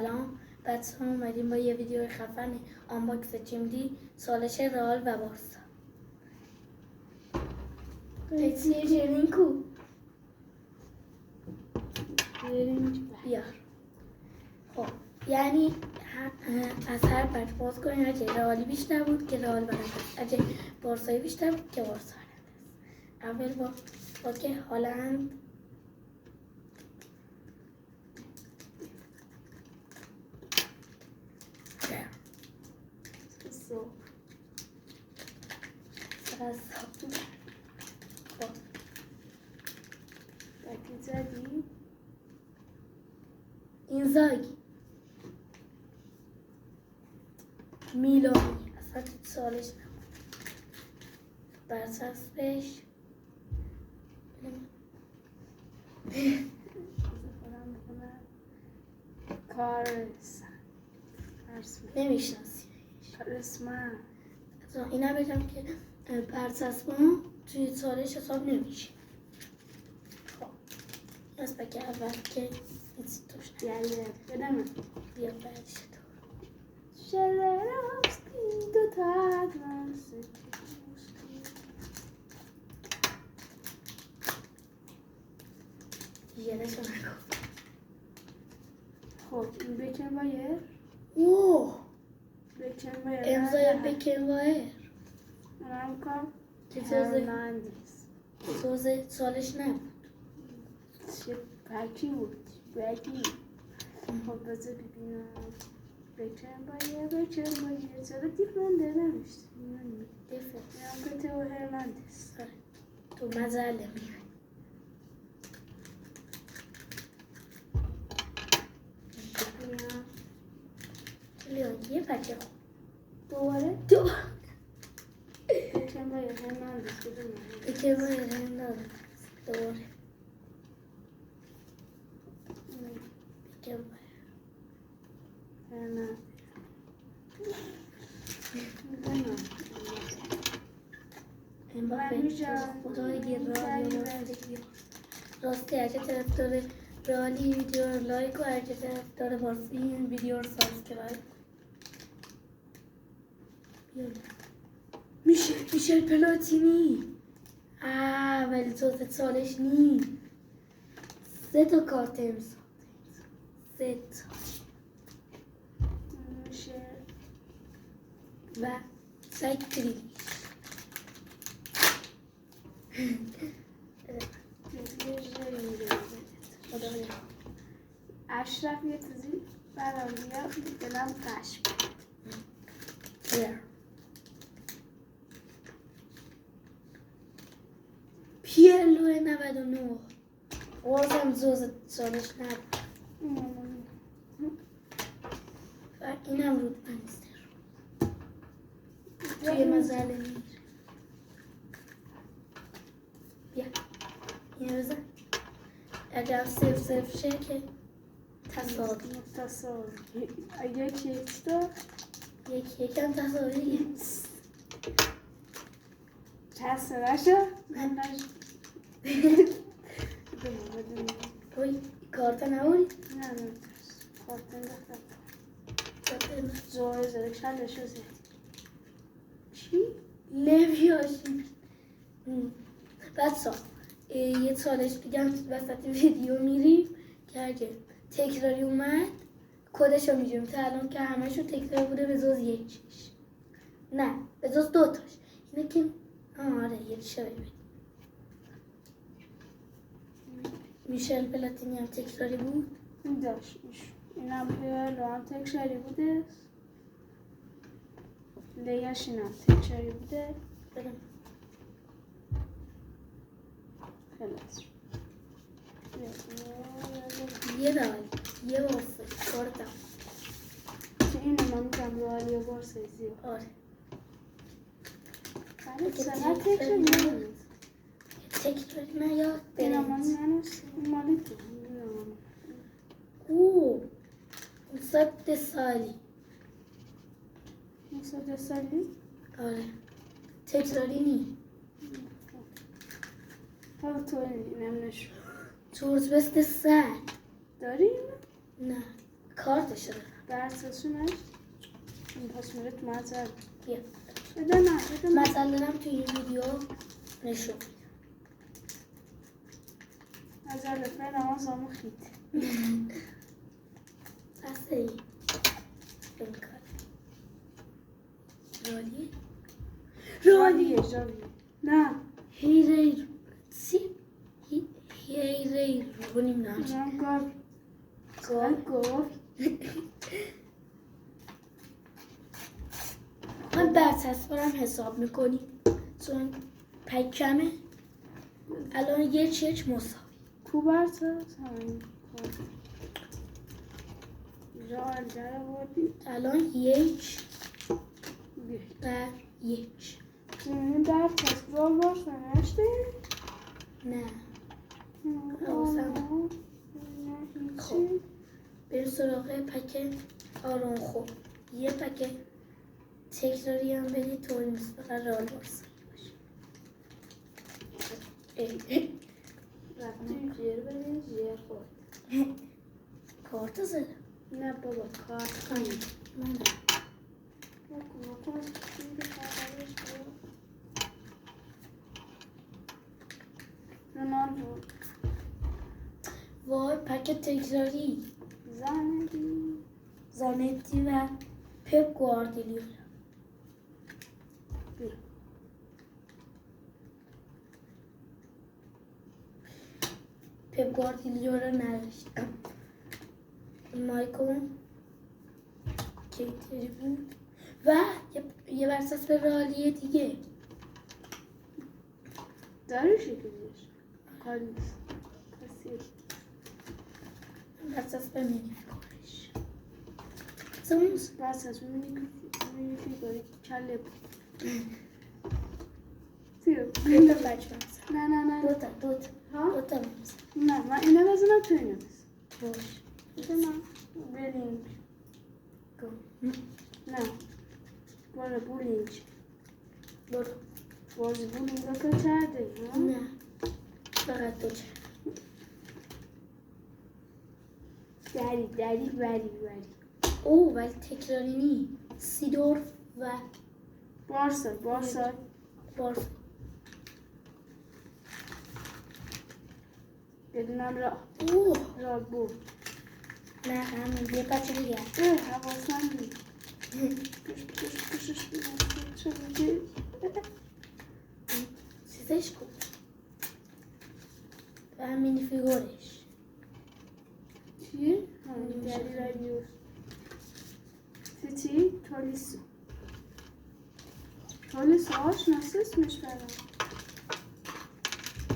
سلام بچه ها، اومدیم با یه ویدیو خفن آنباکس چیمدی سالش رئال و بارسا. قیچی جرین کو بیار. خب یعنی از هر بچه باز کنیم، اگه رئالی بیشتر بود که رئال برنده است، اگه بارسایی بیشتر بود که بارسا برنده است. اول با که هالند زدی؟ اینزاگی میلانی اصلا سالش نبود. برچسبش نمیشناسی. کارسمن اینا بگم که برچسبم توی سالش حساب نمیشه. خب نسبت که اول که ایسی توش بدم بیا بعدش تو شلراسکی دوتا ادوانس یادشو نکن. خب این بکن بایر اوه بکن بایر امضای بکن وایر اونم کن که هرناندز سالش نبود. چه پکی بود بکی. خب بذار ببینم بکن بایر چرا دیفرنده نمیشت اینم که تو هرناندز تو مزله میای یه پکه خوب دوباره دو بکن بایر هرناندز بکن وایر هرناندز دوباره بکن وایر هرناندز امباپه خدای رئالی راستی اگه طرفدار رئالی ویدیو رو لایک و اگه طرفدار بارسا این ویدیو رو سابسکرایب. میشل پلاتینی ولی تو سالش نی 3 تا کارت امضا 3 تا میشه و سایکلی اشرف یه چیزی برام بیاد دلم قش پیرلو 99 بازم زوز سالش نبود و اینم رود منستر توی مزله میره. بیا اینو بزن اگر 0-0 شه که تصاوی یکی اکستا یکم تصاویه چسته نشو من نشو اوی کارتا نبوری؟ نه کارتن دختر زوه زرکشن نشو زید چی؟ لویاشی بچه یه چالش بگم وسط ویدیو میریم که اگه تکراری اومد کدشو میگیم تا الان که همهشو تکراری بوده به جز یکیش نه به جز 2 تاش اینه که آره یه چه ببین میشل پلاتینی هم تکراری بود این داشت اینم که لوان تکراری بوده لیاش اینم تکراری بوده برم خلاص یه رای یه واسه کارتم که اینو من میگم رئالی و بارسا زیاد آره بله چقدر تکراری نمید تکراری نیاد اینا من مالی تو اوه مصد سالی مصد سالی آره تکراری نی حالا تو اینم نشو چورز بست سر داری؟ نه کارتش دارم. درسشونش این پس میره تو مزل. بیا بده نه مثلا دارم توی این ویدیو نشون مزل فعل نماز آمو خید اصلا این کار رالیه جاویه نه هیریر سی هیریر بونیم نامش من گاو من برچسبارم حساب میکنیم چون پکمه الان یک مساوی کو برسه همین رال در آوردی الان 1 بر 1 این در تصویر باش نشتی؟ نه خب بریم سراغ پک آرون خوب یه پک تکراری هم بدید طور نیست فقط رال بارسایی باشه رفتی جیر بدی جیر خورد کارت زدم نه بابا کارت کنی من رونالدو وای پک تکراری زندی زانتی و پپ گواردیولا پپ گواردیولا رو نداشتم مایکل کیتری بود و یه برساس به رالیه دیگه داری شکلیش کار نیست کسی برساس به مینیفیگورش سموز بس از مینیفیگوری کله بود دوتا بچه بمزن نه دوتا بمزن نه من اینه بزنم تو اینه بزن باش نه بلینگ گو نه برو بولینگ برو بازی بولینگ رو که کرده نه فقط دو چه دری او ولی تکراری نی سیدورف و بارسا بارس بدونم را بود نه همین یه بچه دیگه حواسم بود پشش چه میگه چیزش کن و همین فیگورش چیه؟ دری چی؟ تولیسو آشناسی اسمش برم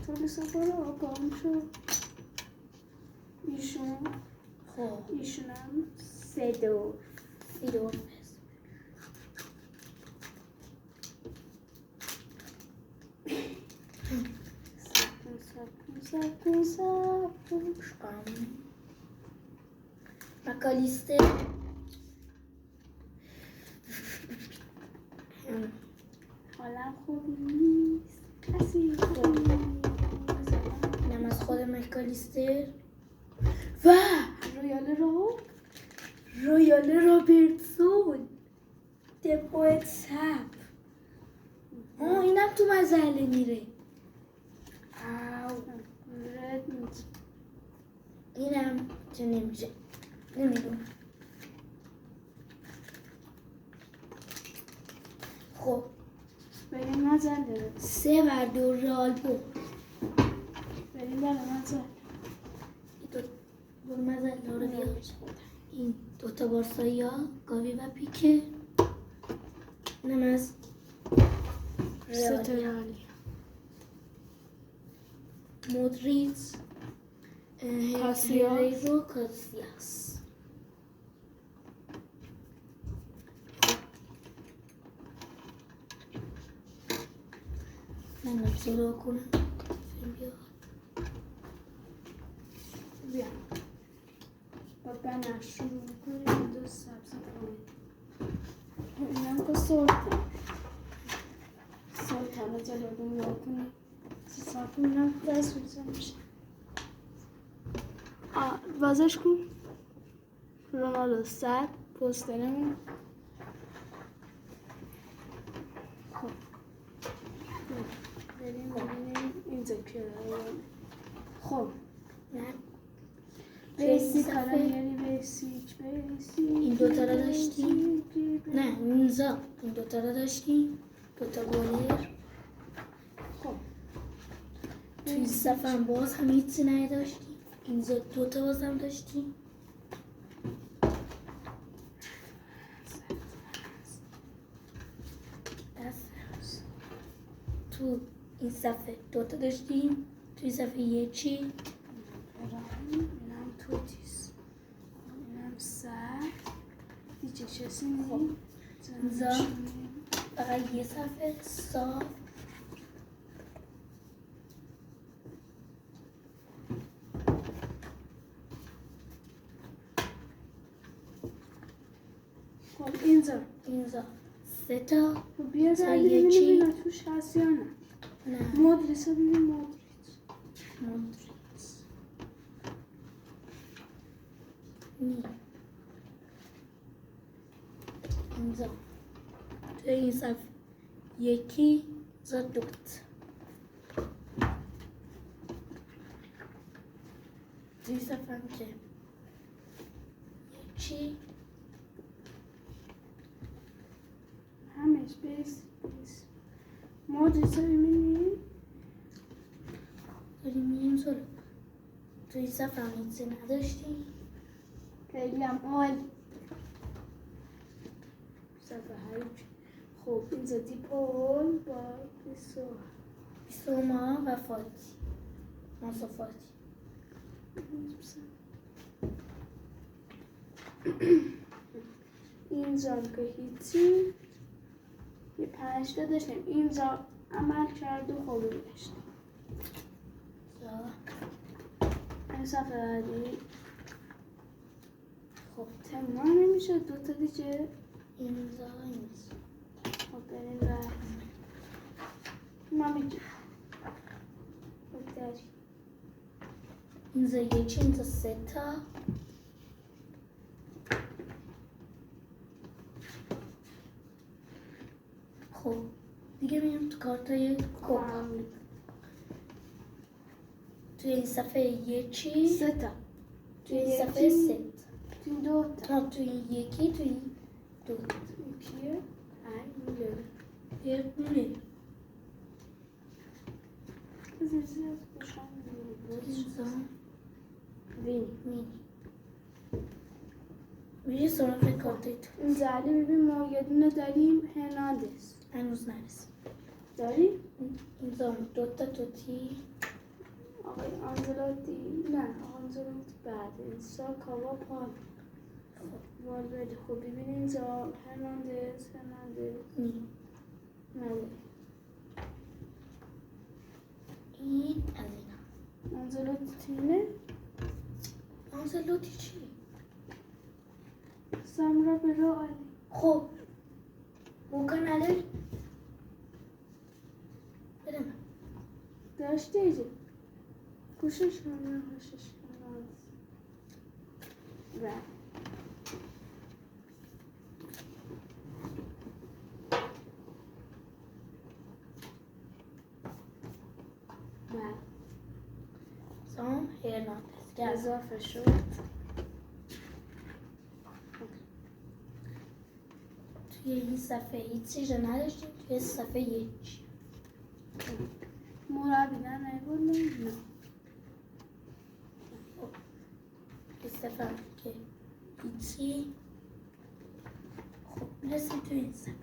تولیسو برو آقام شد ایشونم سیدورف ساکن مکالیستر حالم خوب نیست کسی خوب اینم از خود مکالیستر و رویال رابرتسون دفاع چپ اینم تو مزله میره رد نیست اینم چه نمیشه نمیدونم خب بریم مزل داره 3 بر 2 رال بود بریم داره مزل برو مزل رو بیا این دوتا بارسایی ها گاوی و پیکه اینم از سترالی مودریچ کاسیاس کاسیاس من نبزیرا کنم بیا بابا نشروع کنیم دو سبز کنیم اینم که سلطان جلو دنیا کنیم ساکن اینم دست بزن میشه وازش کن رونالدو 100 پوسترمون. خب بریم ببینیم اینجا که خب نه بیسیک حالا میاری بیسیک این دوتا رو داشتیم. نه اینجا این دوتا رو داشتیم، دوتا گلر. خب توی این صفحه هم باز هم هیچی نداشتیم. اینجا دوتا باز هم داشتیم. تو این صفحه دوتا داشتیم. توی صفحه یکی اینم توتیس، اینم سر دیگه چیزی نیم اینجا فقط یه صفحه صاف. خب اینجا سه تا. خب بیا تا ببینیم یکی. اینا توش هست یا نه. نه مودریس رو ببینیم. مودریچ نی. اینجا توی این صفحه یکی زا دوت. توی صفحه هم که یکی همش بیس مودریس رو ببینیم. داریم میریم جلو. توی صفحه هم هیچی نداشتیم. خیلی هم عالی. صفحه هایش. خب اینجا دیپول با بیسوما و فاتی مصافاتی. اینجا که هیچی یه 5 تا داشتیم. اینجا عمل کرد و خوبی داشتیم. این صفحه بعدی خب تمام نمیشه. دوتا دیگه اینجا اینجا خب بریم بعد ما میگیم خب داری اینجا یکی اینجا سه تا. خب دیگه میریم تو کارتای کوپا. توی این صفحه یکی 3 تا توی این صفحه سه تا. توی 2 تا توی این یکی توی این دو تا. یکیه یه دونه بزرزی از باشم اینجا بینی مینی. میری سراغ کارتای تو. این زلی ببین ما یه دونه داریم هرناندز هنوز نرسیم. داریم اینجا دو تا توتی. آقای آنزلاتی نه آنزلاتی بعد اینسا کاوا پال والورده. خب ببین اینجا هرناندز نی. نداری. این از اینا. آنزلاتی تینه آنزلوتی چی؟ سمرا برو علی. خب ممکن نداری؟ بده من. داشته ایجا خوشش هم خوشش و سام هرناندز که از اضافه شد. توی این صفحه هیچی رو نداشتیم. توی صفحه یک مربی در نبودم نه. توی صفحه هم که هیچی. خب میرسیم توی این صفحه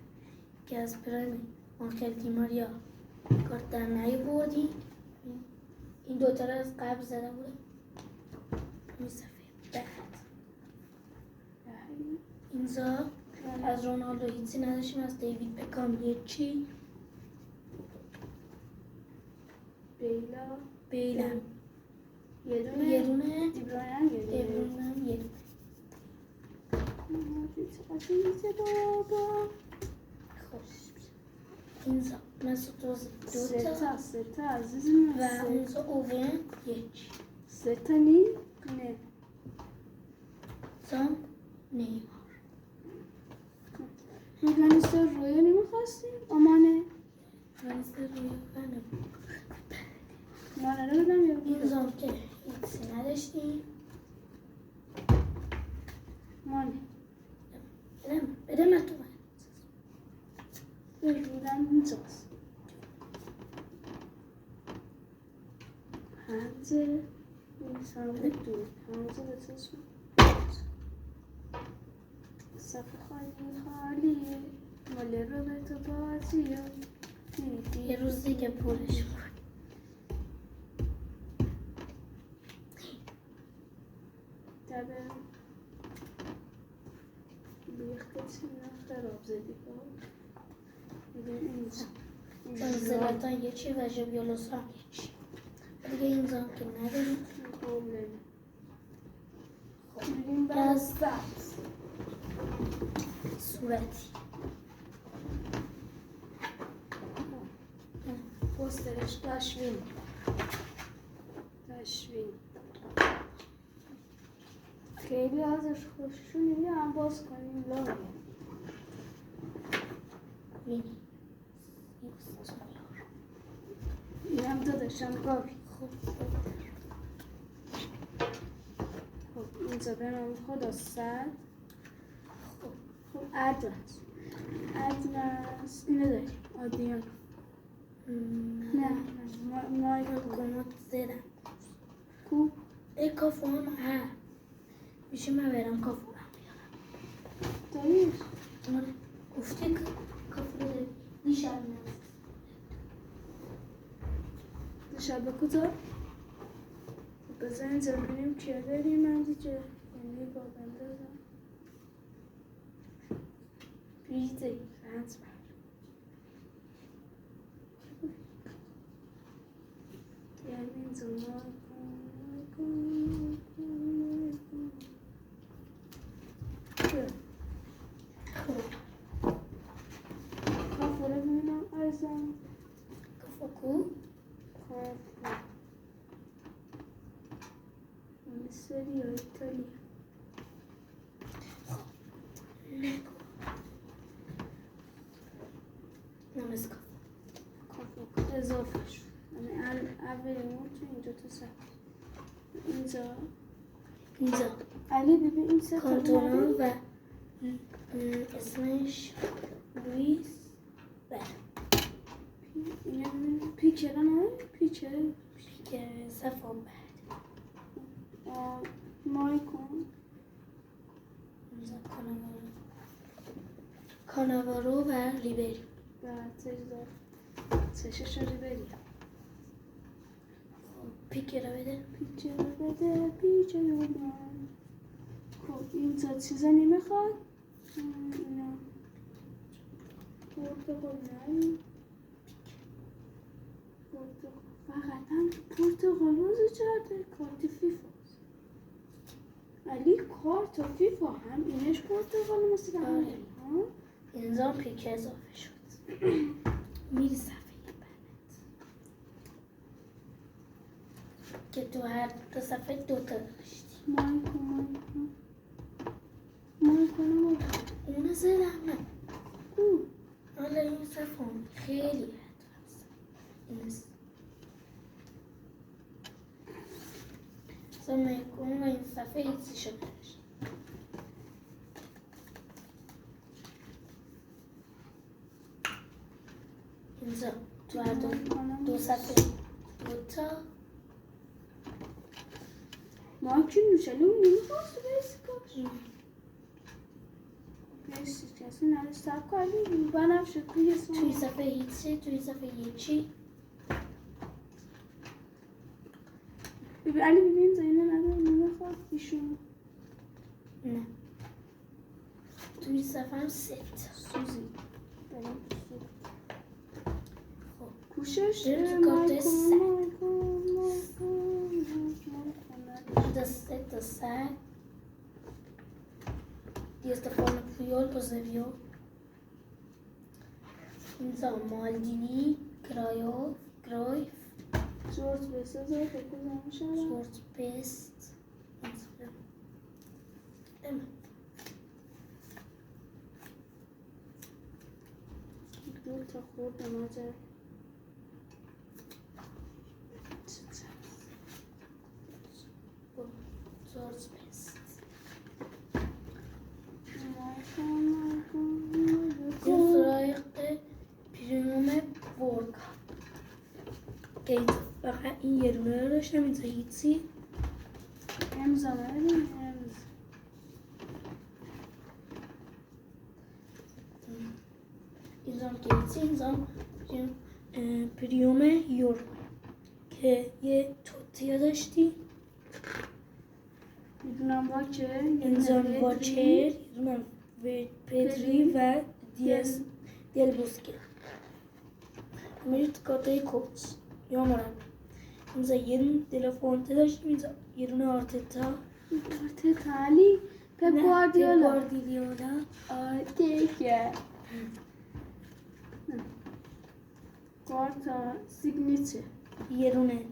که از پرایم آنکل دیماریا کارت در نیاوردیم. این دوتا رو از قبل زده بودم. این صفحه بعد اینجا از رونالدو هیچی نداشتیم. از دیوید بکام یکی. بیلم یه دونه. دیبراین یه دونه. دیبروینم یه دونه. خوش اینجا مسعود اوزیل دوتا سه تا عزیزم و اینجا اوون یک. 3 تا نی؟ نه زام نیمار. میدونسته رویا نمیخواستیم امانه فرانسه روی بنده. مانه رو بدم یا این زام که هیچی نداشتیم. مانه بده من تو من. بودم اینجاست همزه میسان دور همزه به چشم صفحه خالیه مال رو به تو بازی یه روزی که پولش بود. دبه بیخته چی خراب زدی چون زلاتان یه چی و ژبیولوس هم یه چی. دیگه این زام که نداریم. بریم بسته صورتی. پوسترش تشوین خیلی ازش خوششون یه هم باز کنیم لایه بینی. این هم داداشم گاوی خب اینجا به نام خدا سر خب ادرس اینو داریم آدیان نه گمات زدم. کو ای کافو هم هم میشه من برم کافو هم بیارم. داریش گفتی که کافو داری دیشب نه شب کجا بزن اینجا ببینیم چیه داریم من دیگه یعنی با بندازم بیده رنز بر یعنی اینجا کافو رو ببینم ازم کافو کو مصری یا ایتالیا نگو نمز کافو کافو اضافه شد یعنی اولمون تو اینجا تو سر اینجا علی ببین این سه کانتونا و اسمش لوئیس بر اینه ببین پیکره نه پیکره که صفان بعد مایکون کاناوارو و ریبری و سشش ریبری پیکره بده پیکره من خب اینجا چیزا نمیخواد اینا پرتقال نه فقط هم پرتقال روزو چرده کارت فیفا ولی کارت فیفا هم اینش پرتقال مثل همه اینجا پیک اضافه شد. میری صفحه بنت که تو هر دو صفحه دوتا داشتی. مایکو اونو زدم من حالا این صفحه خیلی حدوست اینست سمیکون و این صفحه هیچی شده نشد. اینجا تو هر دو صفحه دوتا مایکی نوشلو نمیخواست بیسکاش بیسی کسی نرستب کردی بنفشه توی صفحه هیچی توی صفحه یکی علی ببین زینه نداره نمیخواد ایشون نه توی صفحه هم ست سوزی خب کوشش کارت ست ست di Stefano Puyol Pozevio insomma Maldini Cruyff جورج بست فکر کنم George Best تا خورد ماجر Zorz best. این سرایق پیرنامه ورک. که فقط این یه دونه رو داشتم اینجا هیچی. امضا نداریم امضا اینجا که هیچی اینجا پریوم یور که یه توتیا داشتی. میدونم واچر اینجا واچر، یه دونه پدری و دیل بوسکه. میرید کاتای کوچ یا مربی. اینجا یه دونه دلفونته داشتیم، اینجا یه دونه آرتتا. آرتتالی پپ گواردیولا گواردیولا. آرتتا کارتا سیگنیچر یه دونه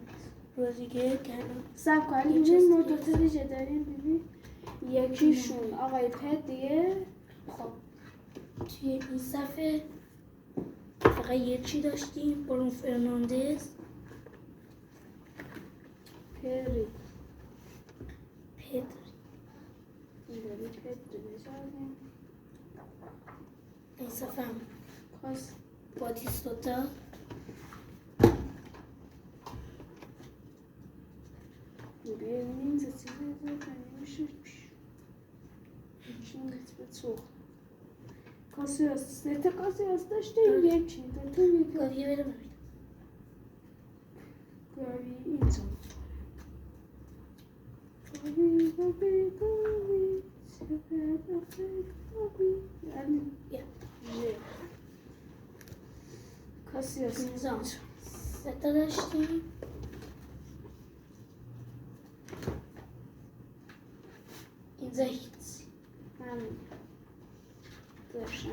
رودریگر کردم. سب کنیم اینجا دوتا دیگه داریم بیبی یکیشون آقای پدیه. خب توی این صفحه فقط یه چی داشتیم، برون فرناندز، پدری پدری. اینجوری پدری بذاریم این صفحه هم پاس باتیستوتا، ببینیم اینجا چیزی نمیشه چون نسبت سوخت کاسیاس سه تا کاسیاس داشتیم یکی دوتا یکی گاویه بره ببینم. گاوی اینجا گاوی یعنی بیا. کاسیاس اینجا سه تا داشتیم. اینجا هیچ. همین داشتم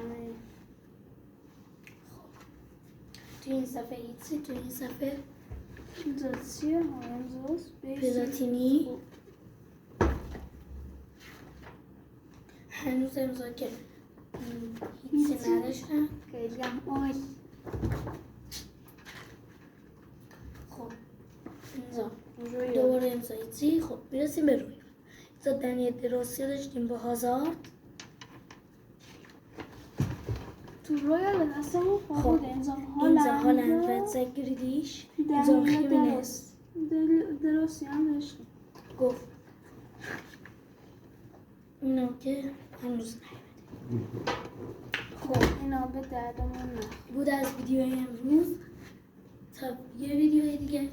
توی این صفحه هیچی، توی این صفحه اینجا چیه؟ اینجاست پلاتینی. هنوز امضا که هیچی نداشتم. خیلی هم آی خب اینجا دوباره امضا هیچی. خب میرسیم به روی. اینجا دنیل دراسی داشتیم با هازارد. تو رویال دستمون خوابود اینجا اینجا هالند و زگریدیش. اینجا خیمینز دراسی هم داشتیم گفت اینو که هنوز نیومده. خب اینا به دردمون نه بود از ویدیوی امروز. تا یه ویدیوی دیگه